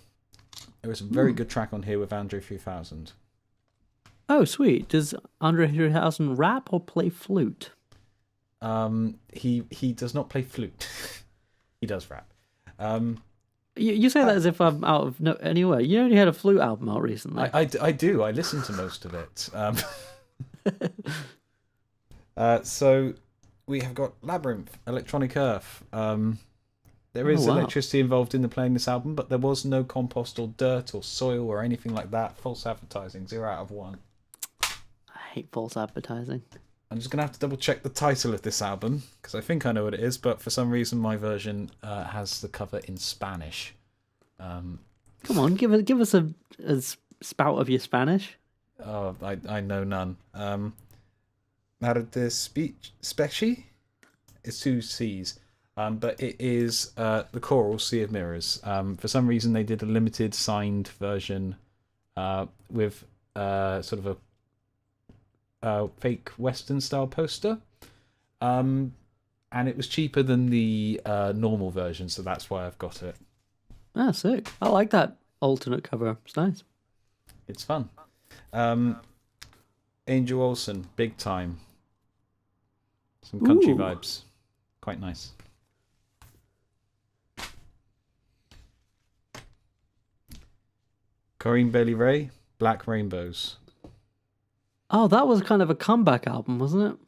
There is a very good track on here with Andre 3000. Oh, sweet. Does Andre 3000 rap or play flute? He does not play flute. He does rap. You say that as if I'm out of anywhere. You only had a flute album out recently. I do. I listen to most of it. So we have got Labyrinth, Electronic Earth. There is electricity involved in the playing this album, but there was no compost or dirt or soil or anything like that. False advertising, 0 out of 1. I hate false advertising. I'm just going to have to double check the title of this album, because I think I know what it is, but for some reason my version has the cover in Spanish. Come on, give us a spout of your Spanish. Oh, I know none. Martes Speci? It's 2 C's. But it is the choral Sea of Mirrors. For some reason, they did a limited signed version with sort of a fake Western style poster. And it was cheaper than the normal version, so that's why I've got it. Ah, sick. I like that alternate cover. It's nice. It's fun. Angel Olsen, Big Time. Some country vibes. Quite nice. Corinne Bailey Rae, Black Rainbows. Oh, that was kind of a comeback album, wasn't it?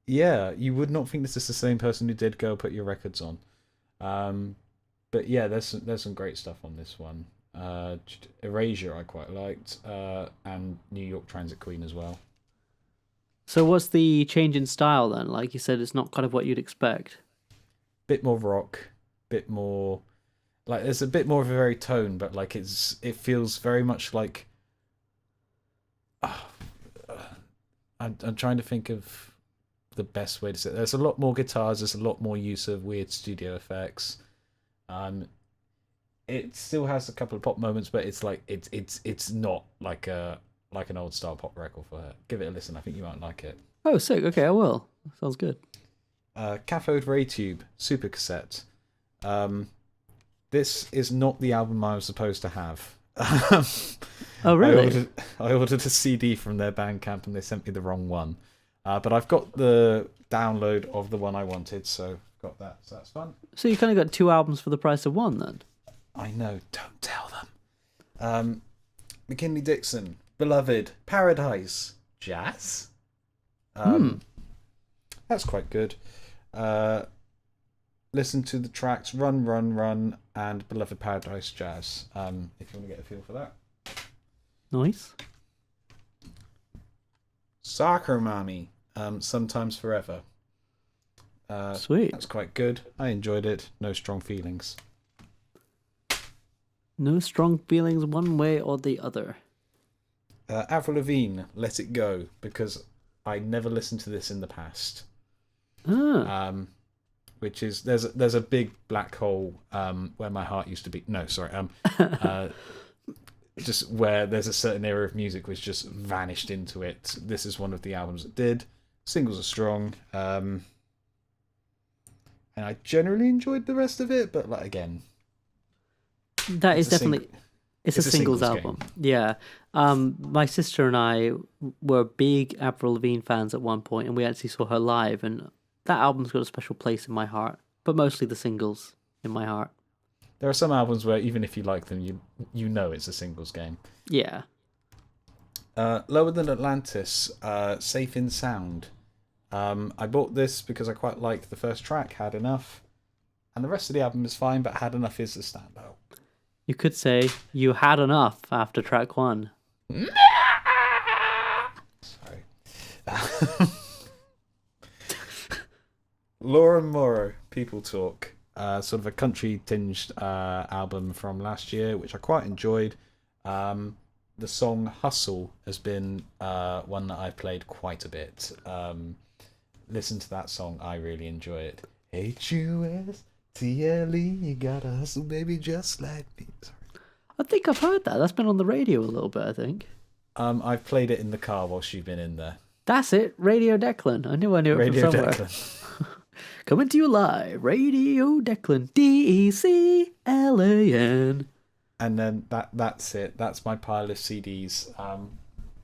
Yeah, you would not think this is the same person who did Go Put Your Records On. But yeah, there's some great stuff on this one. Erasure I quite liked, and New York Transit Queen as well. So what's the change in style then? Like you said, it's not kind of what you'd expect. Bit more rock, bit more... Like, there's a bit more of a very tone, but like it feels very much like... I'm trying to think of the best way to say it. There's a lot more guitars, there's a lot more use of weird studio effects. It still has a couple of pop moments, but it's like it's not like an old style pop record for her. Give it a listen, I think you might like it. Oh, sick. Okay, I will. Sounds good. Cathode Ray Tube, Super Cassette. This is not the album I was supposed to have. Oh, really? I ordered a CD from their Bandcamp and they sent me the wrong one. But I've got the download of the one I wanted, so I've got that. So that's fun. So you kind of got 2 albums for the price of 1 then? I know. Don't tell them. McKinley Dixon, Beloved, Paradise, Jazz. That's quite good. Listen to the tracks Run, Run, Run and Beloved Paradise Jazz, if you want to get a feel for that. Nice. Soccer Mommy, Sometimes Forever. Sweet. That's quite good. I enjoyed it. No strong feelings. No strong feelings one way or the other. Avril Lavigne, Let It Go, because I never listened to this in the past. Which is there's a big black hole where my heart used to be. No, sorry. Just where there's a certain era of music which just vanished into it. This is one of the albums that did. Singles are strong, and I generally enjoyed the rest of it. But like again, that is definitely it's a singles album. Game. Yeah. My sister and I were big Avril Lavigne fans at one point, and we actually saw her live, and that album's got a special place in my heart, but mostly the singles in my heart. There are some albums where even if you like them, you know it's a singles game. Yeah. Lower Than Atlantis, Safe in Sound. I bought this because I quite liked the first track, Had Enough, and the rest of the album is fine, but Had Enough is the standout. You could say you had enough after track 1. Sorry. Laura Morrow, People Talk, sort of a country-tinged album from last year, which I quite enjoyed. The song Hustle has been one that I've played quite a bit. Listen to that song, I really enjoy it. H-U-S-T-L-E, you gotta hustle, baby, just like me. Sorry. I think I've heard that. That's been on the radio a little bit, I think. I've played it in the car while she's been in there. That's it, Radio Declan. I knew it Radio from somewhere. Declan. Coming to you live, Radio Declan, Declan. And then that's it. That's my pile of CDs,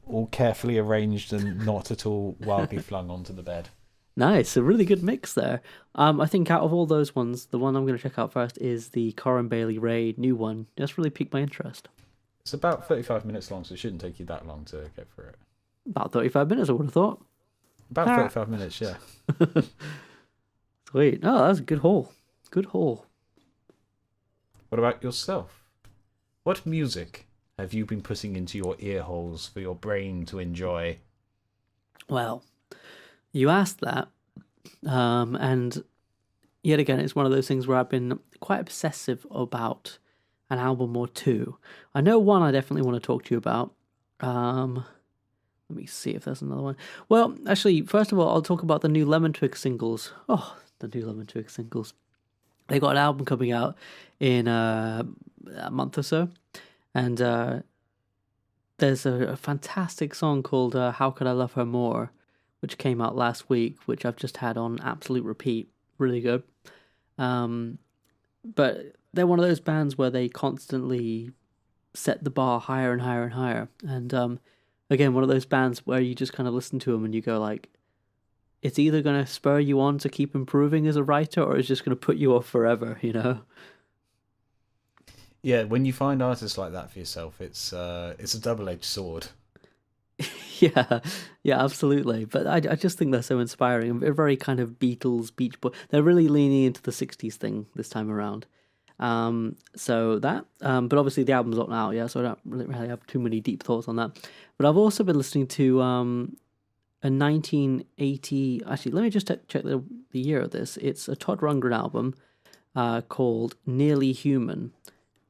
all carefully arranged and not at all wildly flung onto the bed. Nice, a really good mix there. I think out of all those ones, the one I'm going to check out first is the Corin Bailey Ray new one. That's really piqued my interest. It's about 35 minutes long, so it shouldn't take you that long to get through it. About 35 minutes, I would have thought. About 35 minutes, yeah. Sweet. Oh, that's a good haul. Good haul. What about yourself? What music have you been putting into your ear holes for your brain to enjoy? Well, you asked that, and yet again, it's one of those things where I've been quite obsessive about an album or two. I know one I definitely want to talk to you about. Let me see if there's another one. Well, actually, first of all, I'll talk about the new Lemon Twig singles. Oh, the new Lemon Twig singles. They got an album coming out in a month or so, and there's a fantastic song called How Could I Love Her More, which came out last week, which I've just had on absolute repeat. Really good. But they're one of those bands where they constantly set the bar higher and higher and higher. And again, one of those bands where you just kind of listen to them and you go like, it's either going to spur you on to keep improving as a writer, or it's just going to put you off forever, you know? Yeah, when you find artists like that for yourself, it's a double-edged sword. Yeah, absolutely. But I just think they're so inspiring. They're very kind of Beatles, Beach Boys. They're really leaning into the 60s thing this time around. So that, but obviously the album's not out yet, so I don't really have too many deep thoughts on that. But I've also been listening to a 1980, actually, let me just check the year of this. It's a Todd Rundgren album called Nearly Human.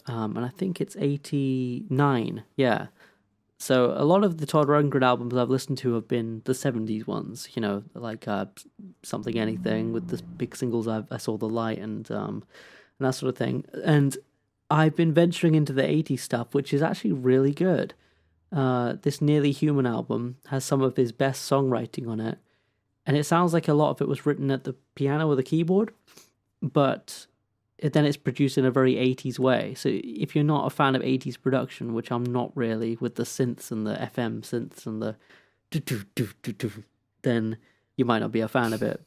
And I think it's 89, yeah. So a lot of the Todd Rundgren albums I've listened to have been the 70s ones, you know, like Something Anything with the big singles I Saw the Light and that sort of thing. And I've been venturing into the 80s stuff, which is actually really good. This Nearly Human album has some of his best songwriting on it. And it sounds like a lot of it was written at the piano or the keyboard, but then it's produced in a very 80s way. So if you're not a fan of 80s production, which I'm not really, with the synths and the FM synths and the do-do-do-do-do, then you might not be a fan of it.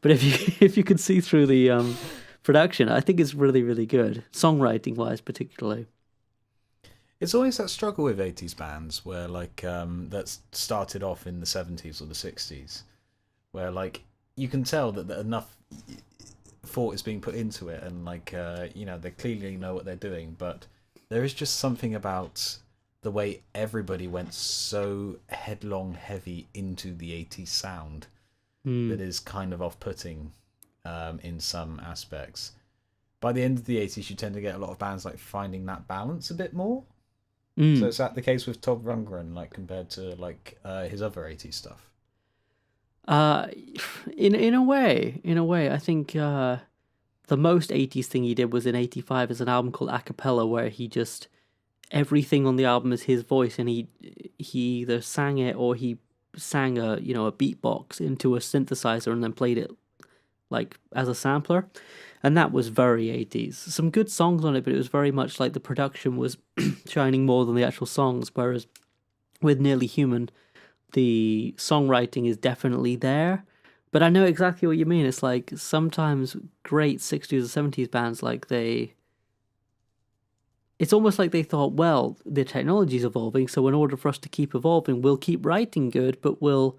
But if you can see through the production, I think it's really, really good, songwriting-wise particularly. It's always that struggle with 80s bands where, like, that started off in the 70s or the 60s, where, like, you can tell that enough thought is being put into it, and like you know, they clearly know what they're doing, but there is just something about the way everybody went so headlong heavy into the 80s sound that is kind of off-putting in some aspects. By the end of the 80s, you tend to get a lot of bands like finding that balance a bit more. So is that the case with Todd Rundgren, like compared to like his other 80s stuff? In a way, I think the most 80s thing he did was in 85 as an album called Acapella, where he just, everything on the album is his voice, and he either sang it or he sang a beatbox into a synthesizer and then played it like as a sampler, and that was very 80s. Some good songs on it, but it was very much like the production was shining more than the actual songs, whereas with Nearly Human, the songwriting is definitely there. But I know exactly what you mean. It's like sometimes great 60s or 70s bands, like it's almost like they thought, well, the technology's evolving, so in order for us to keep evolving, we'll keep writing good, but we'll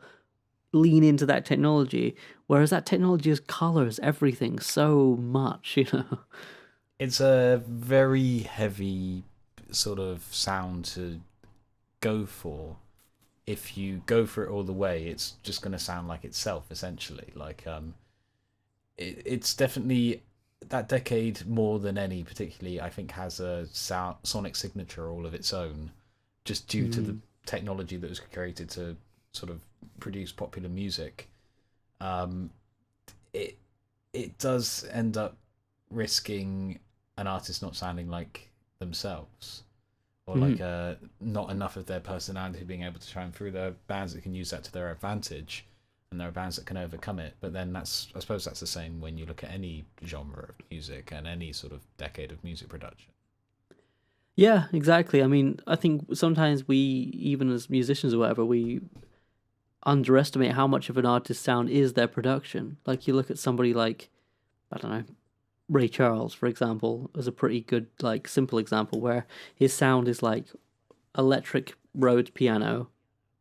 lean into that technology. Whereas that technology just colors everything so much, you know. It's a very heavy sort of sound to go for. If you go for it all the way, it's just going to sound like itself, essentially. Like, it's definitely that decade more than any, particularly, I think, has a sonic signature all of its own, just due to the technology that was created to sort of produce popular music. It does end up risking an artist not sounding like themselves, or like not enough of their personality being able to shine through. There are bands that can use that to their advantage, and there are bands that can overcome it. But then I suppose that's the same when you look at any genre of music and any sort of decade of music production. Yeah, exactly. I mean, I think sometimes we, even as musicians or whatever, we underestimate how much of an artist's sound is their production. Like, you look at somebody like, I don't know, Ray Charles, for example, as a pretty good, like, simple example, where his sound is like electric Rhodes piano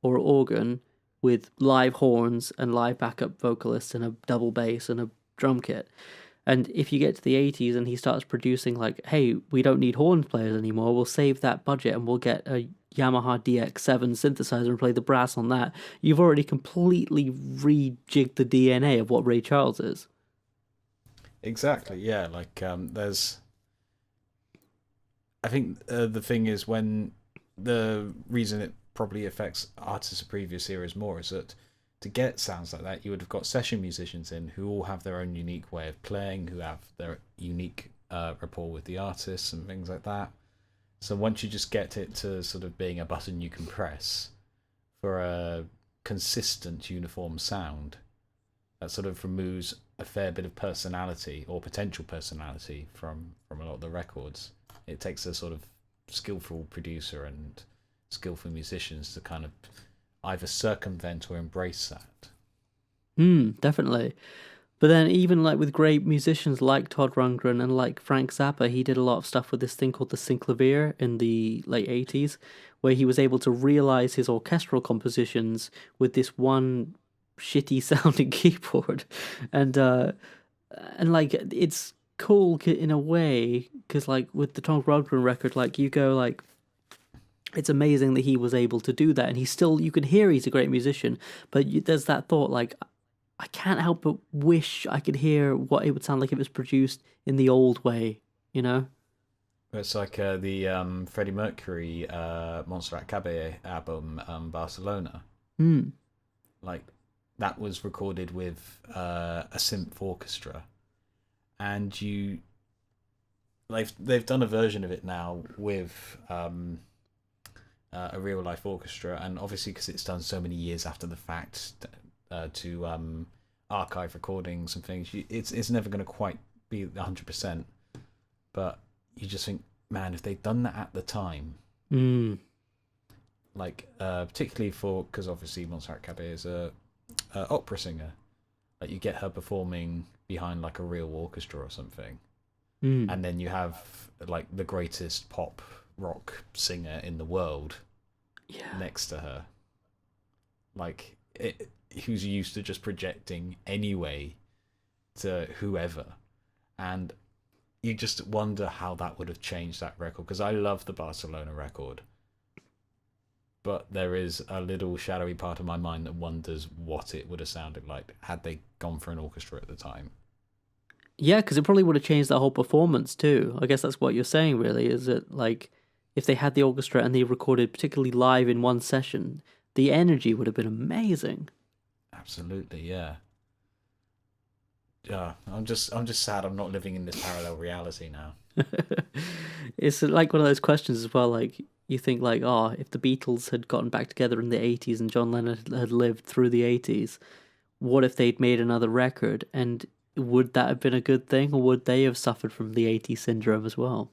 or organ with live horns and live backup vocalists and a double bass and a drum kit. And if you get to the 80s and he starts producing like, hey, we don't need horn players anymore, we'll save that budget and we'll get a Yamaha DX7 synthesizer and play the brass on that, you've already completely rejigged the DNA of what Ray Charles is. Exactly, yeah. Like, I think the thing is, when the reason it probably affects artists of previous eras more is that to get sounds like that, you would have got session musicians in who all have their own unique way of playing, who have their unique rapport with the artists and things like that. So once you just get it to sort of being a button you can press for a consistent, uniform sound, that sort of removes a fair bit of personality or potential personality from a lot of the records. It takes a sort of skillful producer and skillful musicians to kind of either circumvent or embrace that. Definitely. But then even like with great musicians like Todd Rundgren and like Frank Zappa, he did a lot of stuff with this thing called the synclavier in the late 80s, where he was able to realize his orchestral compositions with this one shitty sounding keyboard. And like, it's cool in a way, because like with the Todd Rundgren record, like you go like, it's amazing that he was able to do that, and you can hear he's a great musician, but there's that thought like, I can't help but wish I could hear what it would sound like if it was produced in the old way, you know? It's like the Freddie Mercury Montserrat Caballé album, Barcelona. Like, that was recorded with a synth orchestra, and they've done a version of it now with a real life orchestra, and obviously because it's done so many years after the fact to archive recordings and things, it's never going to quite be 100%, but you just think, man, if they'd done that at the time, like particularly because obviously Montserrat Caballé is a opera singer, like you get her performing behind like a real orchestra or something, and then you have like the greatest pop rock singer in the world next to her, like who's used to just projecting anyway to whoever, and you just wonder how that would have changed that record, because I love the Barcelona record, but there is a little shadowy part of my mind that wonders what it would have sounded like had they gone for an orchestra at the time. Yeah, because it probably would have changed the whole performance too. I guess that's what you're saying, really, is it like, if they had the orchestra and they recorded particularly live in one session, the energy would have been amazing. Absolutely, yeah. Yeah, I'm just sad I'm not living in this parallel reality now. It's like one of those questions as well, like, you think like, oh, if the Beatles had gotten back together in the 80s and John Lennon had lived through the 80s, what if they'd made another record? And would that have been a good thing, or would they have suffered from the 80s syndrome as well?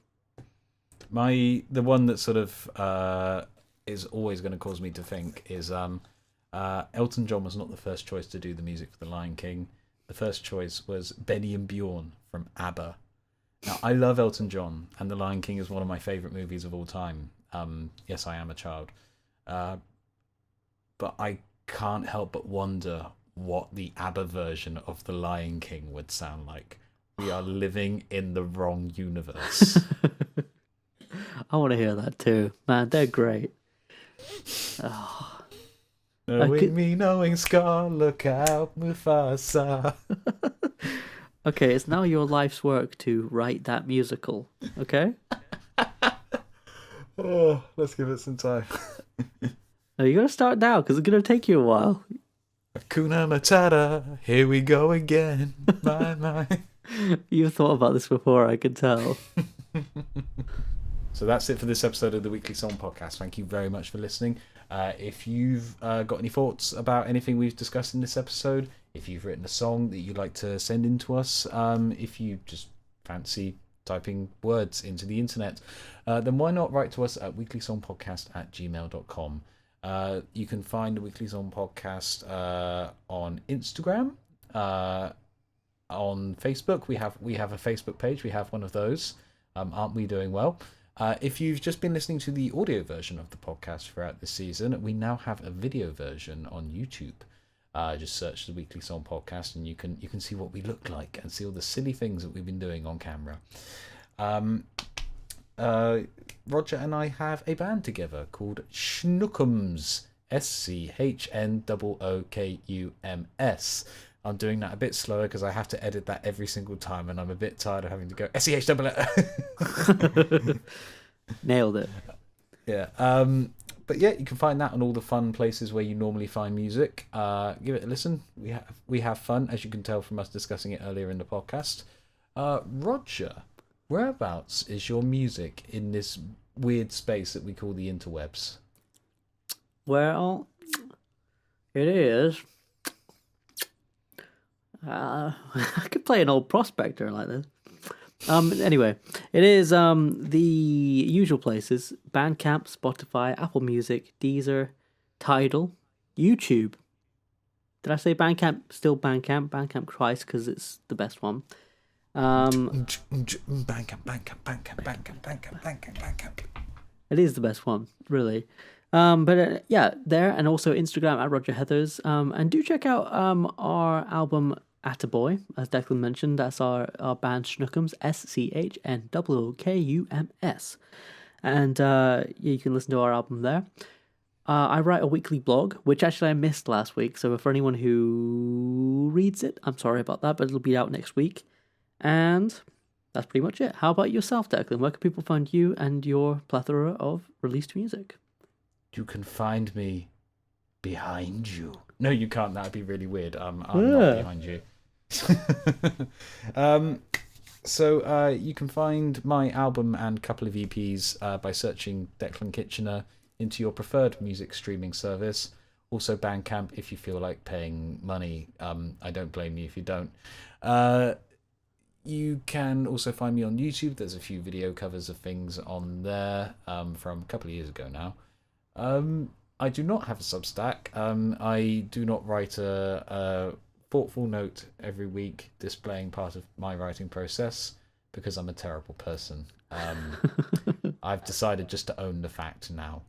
The one that sort of is always going to cause me to think is Elton John was not the first choice to do the music for The Lion King. The first choice was Benny and Bjorn from ABBA. Now, I love Elton John, and The Lion King is one of my favourite movies of all time. Yes, I am a child. But I can't help but wonder what the ABBA version of The Lion King would sound like. We are living in the wrong universe. I want to hear that too. Man, they're great. Oh. Knowing me, knowing Scar, look out, Mufasa. Okay, it's now your life's work to write that musical, okay? Oh, let's give it some time. No, you gotta start now, because it's gonna take you a while. Hakuna Matata, here we go again. My. You've thought about this before, I can tell. So that's it for this episode of the Weekly Song Podcast. Thank you very much for listening. If you've got any thoughts about anything we've discussed in this episode, if you've written a song that you'd like to send in to us, if you just fancy typing words into the internet, then why not write to us at weeklysongpodcast@gmail.com. You can find the Weekly Song Podcast on Instagram, on Facebook. We have a Facebook page. We have one of those. Aren't we doing well? If you've just been listening to the audio version of the podcast throughout this season, we now have a video version on YouTube. Just search the Weekly Song Podcast, and you can see what we look like and see all the silly things that we've been doing on camera. Roger and I have a band together called Schnookums. SCHNOOKUMS. I'm doing that a bit slower because I have to edit that every single time, and I'm a bit tired of having to go SCH. Nailed it. Yeah. But yeah, you can find that on all the fun places where you normally find music. Give it a listen. We have fun, as you can tell from us discussing it earlier in the podcast. Roger, whereabouts is your music in this weird space that we call the interwebs? Well, it is. I could play an old prospector like this. Anyway, it is the usual places: Bandcamp, Spotify, Apple Music, Deezer, Tidal, YouTube. Did I say Bandcamp? Still Bandcamp. Bandcamp twice because it's the best one. Bandcamp. It is the best one, really. But yeah, there, and also Instagram at Roger Heathers. And do check out our album Attaboy, as Declan mentioned. That's our band Schnookums, SCHNOOKUMS. And you can listen to our album there. I write a weekly blog, which actually I missed last week. So for anyone who reads it, I'm sorry about that, but it'll be out next week. And that's pretty much it. How about yourself, Declan? Where can people find you and your plethora of released music? You can find me behind you. No, you can't. That'd be really weird. I'm not behind you. So you can find my album and couple of EPs by searching Declan Kitchener into your preferred music streaming service. Also Bandcamp if you feel like paying money. I don't blame you if you don't. You can also find me on YouTube. There's a few video covers of things on there from a couple of years ago now. I do not have a Substack. I do not write a thoughtful note every week displaying part of my writing process because I'm a terrible person. I've decided just to own the fact now.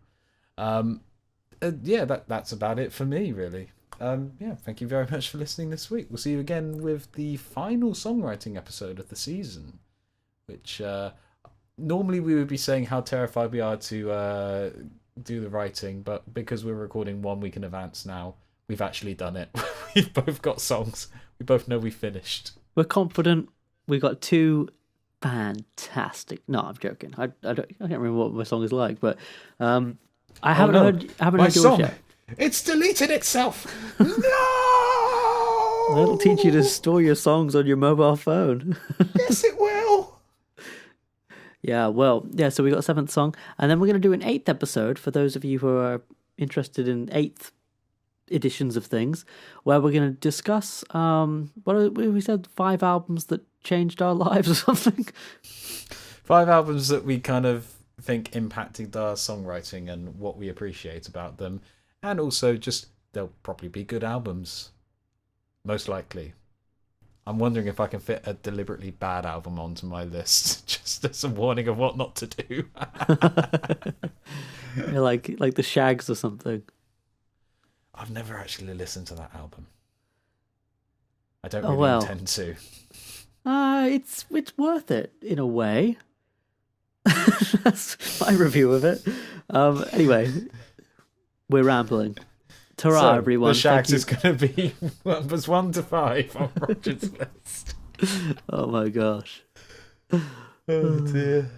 Yeah, that's about it for me, really. Yeah, thank you very much for listening this week. We'll see you again with the final songwriting episode of the season, which normally we would be saying how terrified we are to do the writing, but because we're recording 1 week in advance now, we've actually done it. We've both got songs. We both know we finished. We're confident. We got 2 fantastic. No, I'm joking. I can't remember what my song is like, but I haven't heard yours song. yet. It's deleted itself. No. That'll teach you to store your songs on your mobile phone. Yes, it will. Yeah, well, yeah, so we got a 7th song, and then we're going to do an 8th episode for those of you who are interested in 8th editions of things, where we're going to discuss, what we said, 5 albums that changed our lives or something. 5 albums that we kind of think impacted our songwriting and what we appreciate about them, and also just they'll probably be good albums, most likely. I'm wondering if I can fit a deliberately bad album onto my list, just as a warning of what not to do. Yeah, like the Shags or something. I've never actually listened to that album. I don't really intend to. It's worth it in a way. That's my review of it. Anyway, we're rambling. Ta-ra, everyone. The Shags is going to be numbers 1 to 5 on Roger's list. Oh my gosh. Oh dear.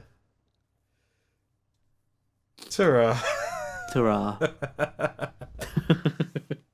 Ta-ra. Ta-ra.